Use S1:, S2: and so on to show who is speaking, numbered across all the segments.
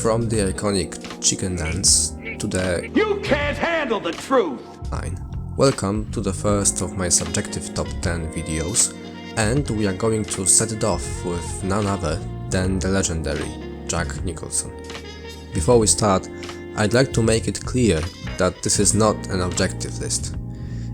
S1: From the iconic chicken dance to the
S2: You can't handle the truth!
S1: line. Welcome to the first of my subjective top 10 videos, and we are going to set it off with none other than the legendary Jack Nicholson. Before we start, I'd like to make it clear that this is not an objective list.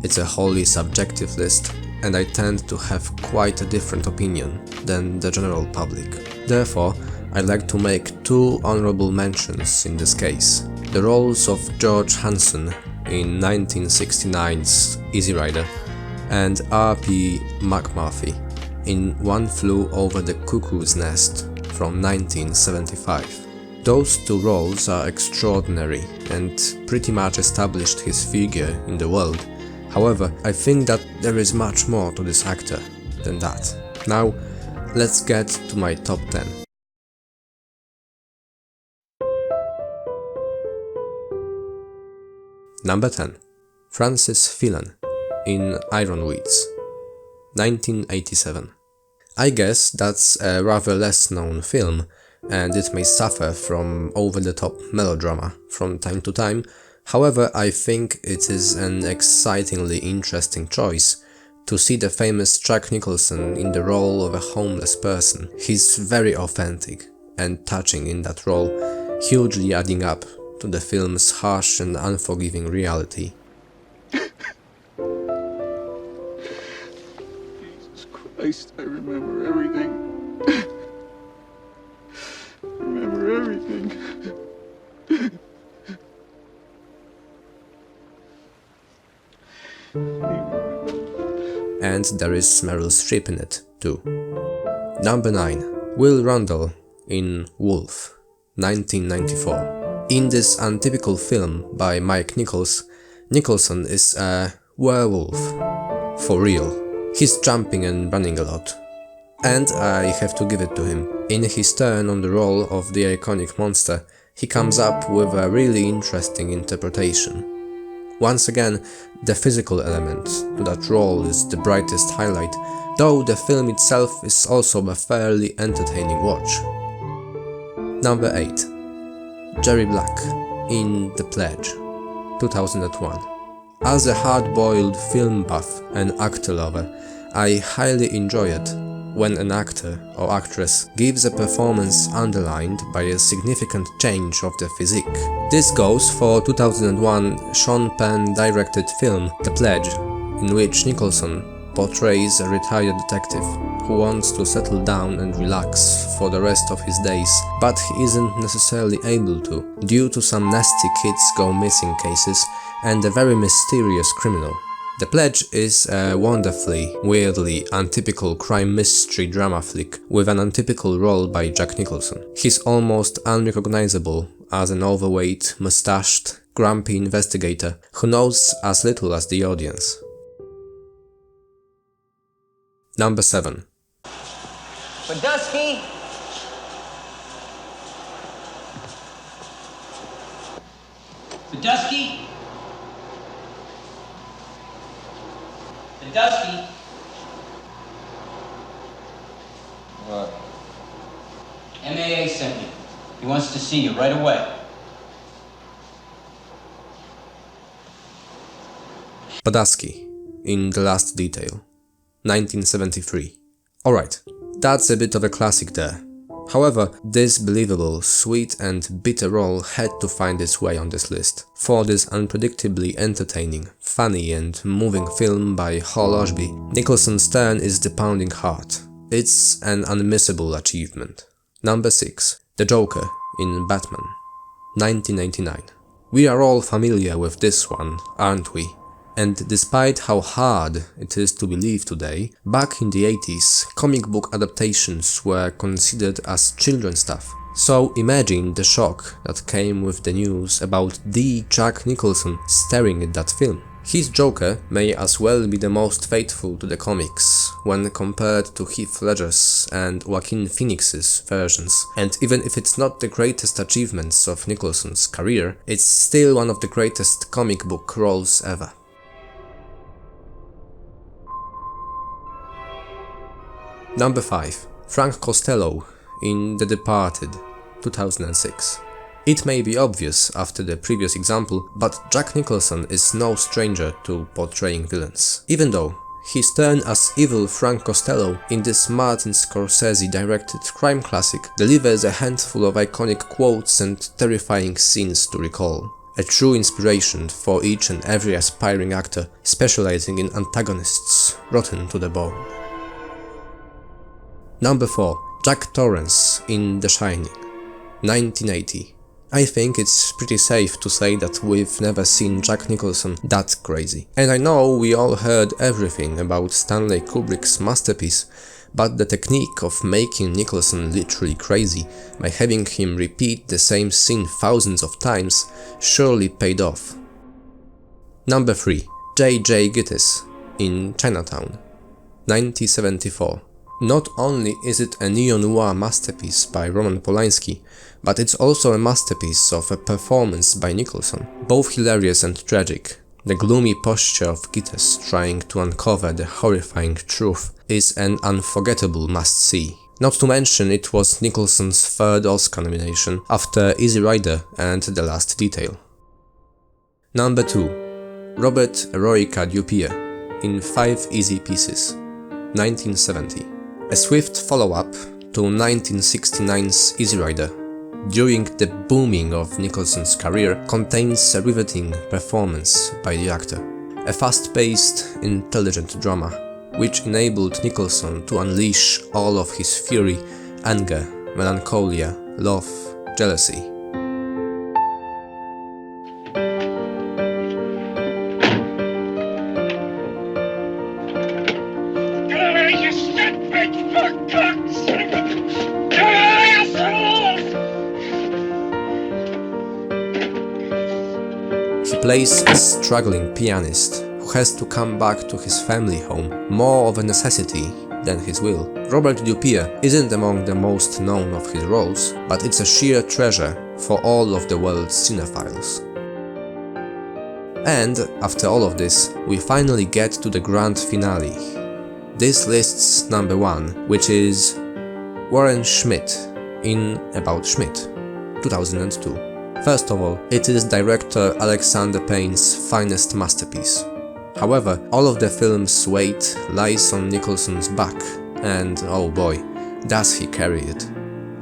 S1: It's a wholly subjective list, and I tend to have quite a different opinion than the general public. Therefore, I'd like to make two honorable mentions in this case. The roles of George Hansen in 1969's Easy Rider and R.P. McMurphy in One Flew Over the Cuckoo's Nest from 1975. Those two roles are extraordinary and pretty much established his figure in the world. However, I think that there is much more to this actor than that. Now, let's get to my top 10. Number 10. Francis Phelan in Iron Weeds, 1987. I guess that's a rather less known film, and it may suffer from over-the-top melodrama from time to time. However, I think it is an excitingly interesting choice to see the famous Jack Nicholson in the role of a homeless person. He's very authentic and touching in that role, hugely adding up to the film's harsh and unforgiving reality.
S3: Jesus Christ, I remember everything. I remember everything.
S1: And there is Meryl Streep in it, too. Number 9. Will Randall in Wolf, 1994. In this untypical film by Mike Nichols, Nicholson is a werewolf. For real. He's jumping and running a lot. And I have to give it to him. In his turn on the role of the iconic monster, he comes up with a really interesting interpretation. Once again, the physical element to that role is the brightest highlight, though the film itself is also a fairly entertaining watch. Number 8. Jerry Black in The Pledge, 2001. As a hard-boiled film buff and actor lover, I highly enjoy it when an actor or actress gives a performance underlined by a significant change of the physique. This goes for 2001 Sean Penn directed film The Pledge, in which Nicholson portrays a retired detective who wants to settle down and relax for the rest of his days, but he isn't necessarily able to, due to some nasty kids go missing cases and a very mysterious criminal. The Pledge is a wonderfully, weirdly untypical crime mystery drama flick with an untypical role by Jack Nicholson. He's almost unrecognizable as an overweight, mustached, grumpy investigator who knows as little as the audience. Number 7.
S4: Badusky! Badusky! Badusky!
S5: What?
S4: MAA sent me. He wants to see you right away.
S1: Badusky in The Last Detail, 1973. Alright, that's a bit of a classic there. However, this believable, sweet and bitter role had to find its way on this list. For this unpredictably entertaining, funny and moving film by Hal Ashby, Nicholson's turn is the pounding heart. It's an unmissable achievement. Number 6. The Joker in Batman, 1999. We are all familiar with this one, aren't we? And despite how hard it is to believe today, back in the 80s, comic book adaptations were considered as children's stuff. So imagine the shock that came with the news about the Jack Nicholson starring in that film. His Joker may as well be the most faithful to the comics when compared to Heath Ledger's and Joaquin Phoenix's versions, and even if it's not the greatest achievements of Nicholson's career, it's still one of the greatest comic book roles ever. Number 5. Frank Costello in The Departed, 2006. It may be obvious after the previous example, but Jack Nicholson is no stranger to portraying villains. Even though his turn as evil Frank Costello in this Martin Scorsese-directed crime classic delivers a handful of iconic quotes and terrifying scenes to recall. A true inspiration for each and every aspiring actor specializing in antagonists rotten to the bone. Number 4. Jack Torrance in The Shining, 1980. I think it's pretty safe to say that we've never seen Jack Nicholson that crazy. And I know we all heard everything about Stanley Kubrick's masterpiece, but the technique of making Nicholson literally crazy by having him repeat the same scene thousands of times surely paid off. Number 3. J.J. Gittes in Chinatown, 1974. Not only is it a neo-noir masterpiece by Roman Polanski, but it's also a masterpiece of a performance by Nicholson, both hilarious and tragic. The gloomy posture of Gittes trying to uncover the horrifying truth is an unforgettable must-see. Not to mention it was Nicholson's third Oscar nomination after Easy Rider and The Last Detail. Number 2. Robert Eroica Dupieux in 5 Easy Pieces, 1970. A swift follow-up to 1969's Easy Rider, during the booming of Nicholson's career, contains a riveting performance by the actor. A fast-paced, intelligent drama, which enabled Nicholson to unleash all of his fury, anger, melancholia, love, jealousy. He plays a struggling pianist who has to come back to his family home more of a necessity than his will. Robert Dupieux isn't among the most known of his roles, but it's a sheer treasure for all of the world's cinephiles. And after all of this, we finally get to the grand finale. This lists number 1, which is Warren Schmidt in About Schmidt, 2002. First of all, it is director Alexander Payne's finest masterpiece. However, all of the film's weight lies on Nicholson's back, and oh boy, does he carry it.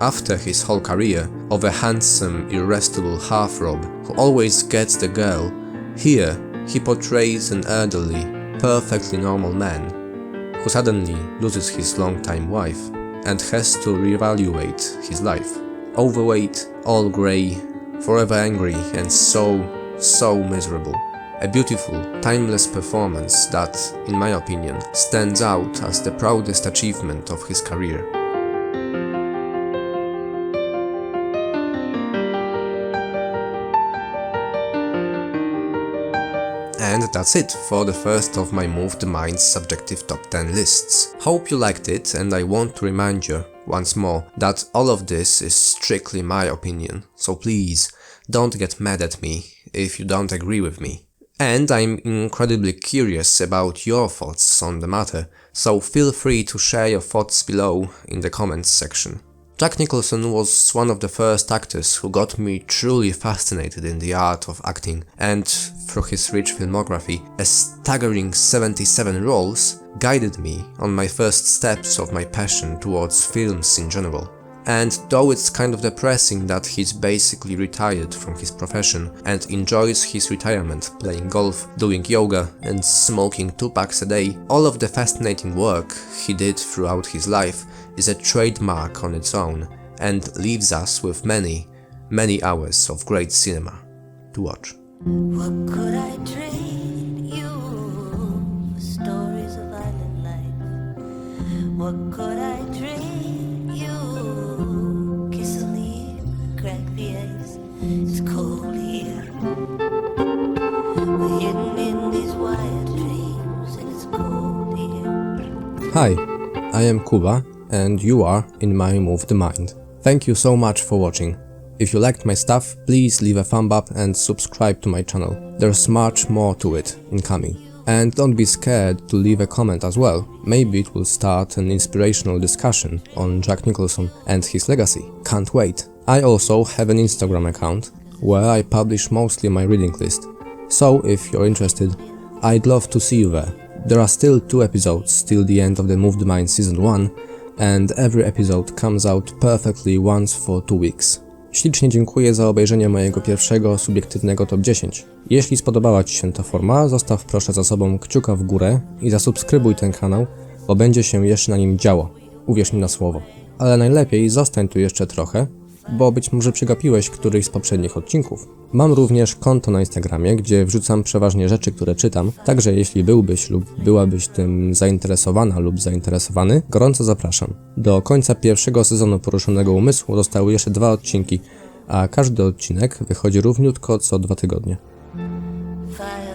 S1: After his whole career of a handsome, irresistible heartthrob who always gets the girl, here he portrays an elderly, perfectly normal man who suddenly loses his longtime wife and has to reevaluate his life. Overweight, all grey, forever angry and so miserable. A beautiful, timeless performance that, in my opinion, stands out as the proudest achievement of his career. And that's it for the first of my Move the Mind's subjective top 10 lists. Hope you liked it, and I want to remind you once more that all of this is strictly my opinion, so please don't get mad at me if you don't agree with me. And I'm incredibly curious about your thoughts on the matter, so feel free to share your thoughts below in the comments section. Jack Nicholson was one of the first actors who got me truly fascinated in the art of acting, and through his rich filmography, a staggering 77 roles, guided me on my first steps of my passion towards films in general. And though it's kind of depressing that he's basically retired from his profession and enjoys his retirement playing golf, doing yoga and smoking 2 packs a day, all of the fascinating work he did throughout his life is a trademark on its own and leaves us with many hours of great cinema to watch.
S6: What could I trade you for stories of island life? What could I trade you? Kiss a leaf, crack the ice, it's cold here. We're hidden in these wild dreams and it's cold here.
S1: Hi, I am Kuba and you are in my Move the Mind. Thank you so much for watching. If you liked my stuff, please leave a thumb up and subscribe to my channel. There's much more to it incoming. And don't be scared to leave a comment as well. Maybe it will start an inspirational discussion on Jack Nicholson and his legacy. Can't wait. I also have an Instagram account where I publish mostly my reading list, so if you're interested, I'd love to see you there. There are still 2 episodes till the end of the Moved Mind Season 1, and every episode comes out perfectly once for 2 weeks. Ślicznie dziękuję za obejrzenie mojego pierwszego subiektywnego top 10. Jeśli spodobała Ci się ta forma, zostaw proszę za sobą kciuka w górę i zasubskrybuj ten kanał, bo będzie się jeszcze na nim działo. Uwierz mi na słowo. Ale najlepiej zostań tu jeszcze trochę, bo być może przegapiłeś któryś z poprzednich odcinków. Mam również konto na Instagramie, gdzie wrzucam przeważnie rzeczy, które czytam, także jeśli byłbyś lub byłabyś tym zainteresowana lub zainteresowany, gorąco zapraszam. Do końca pierwszego sezonu Poruszonego Umysłu zostały jeszcze 2 odcinki, a każdy odcinek wychodzi równiutko co 2 tygodnie.
S6: Fire